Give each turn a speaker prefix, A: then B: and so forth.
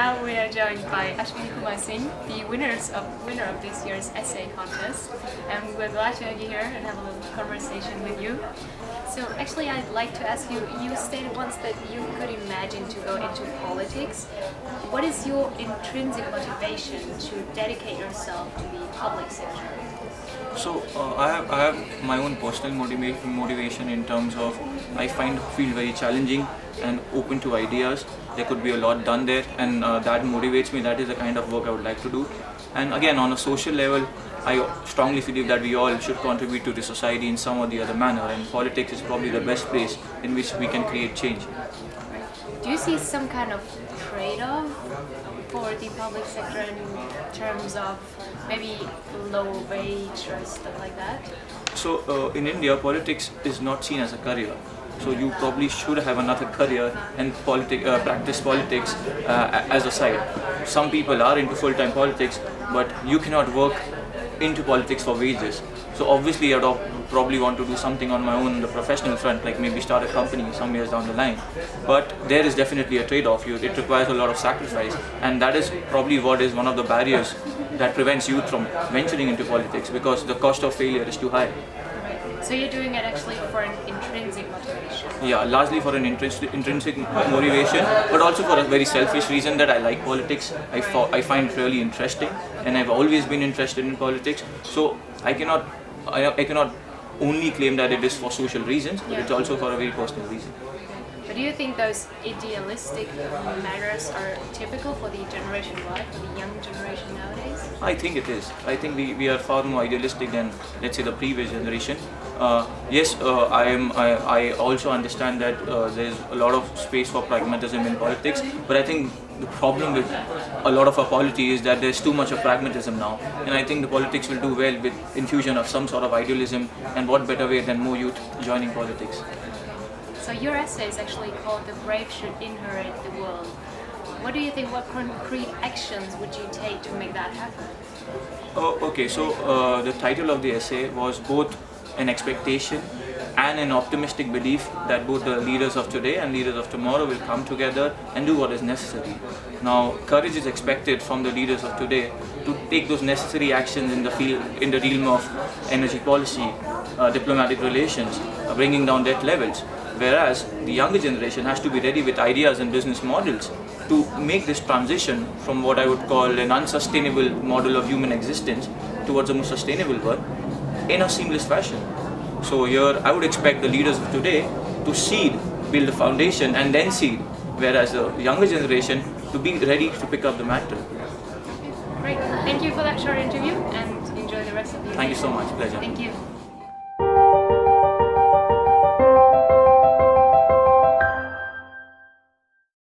A: now we are joined by Ashwinikumar Singh, the winner of this year's essay contest, and we're glad to have you here and have a little conversation with you. So actually I'd like to ask you, you stated once that you could imagine to go into politics. What is your intrinsic motivation to dedicate yourself to the public sector?
B: So I have my own personal motivation in terms of I find field very challenging and open to ideas. There could be a lot done there, and that motivates me. That is the kind of work I would like to do. And again, on a social level, I strongly believe that we all should contribute to the society in some or the other manner, and politics is probably the best place in which we can create change.
A: Do you see some kind of trade-off for the public sector in terms of maybe low wage or stuff like that?
B: So in India, politics is not seen as a career. So you probably should have another career and practice politics as a side. Some people are into full-time politics, but you cannot work into politics for wages. So obviously I'd probably want to do something on my own on the professional front, like maybe start a company some years down the line. But there is definitely a trade-off. It requires a lot of sacrifice, and that is probably what is one of the barriers that prevents youth from venturing into politics, because the cost of failure is too high.
A: So you're doing it actually for an intrinsic motivation?
B: Yeah, largely for an intrinsic motivation, but also for a very selfish reason that I like politics. I find it really interesting, and I've always been interested in politics. So I cannot only claim that it is for social reasons, but it's also for a very personal reason.
A: But do you think those idealistic matters are typical for the generation Y, for the young generation nowadays?
B: I think it is. I think we are far more idealistic than, let's say, the previous generation. Yes, I also understand that there is a lot of space for pragmatism in politics, but I think the problem with a lot of our polity is that there's too much of pragmatism now, and I think the politics will do well with infusion of some sort of idealism, and what better way than more youth joining politics.
A: So your essay is actually called "The Brave Should Inherit the World." What do you think? What concrete actions would you take to make that happen?
B: Okay, so the title of the essay was both an expectation and an optimistic belief that both the leaders of today and leaders of tomorrow will come together and do what is necessary. Now, courage is expected from the leaders of today to take those necessary actions in the realm of energy policy, diplomatic relations, bringing down debt levels. Whereas the younger generation has to be ready with ideas and business models to make this transition from what I would call an unsustainable model of human existence towards a more sustainable one in a seamless fashion. So here I would expect the leaders of today to seed, build a foundation and then seed, whereas the younger generation to be ready to pick up the mantle.
A: Great. Thank you for that short interview and enjoy the rest of the day.
B: Thank you so much. Pleasure.
A: Thank you.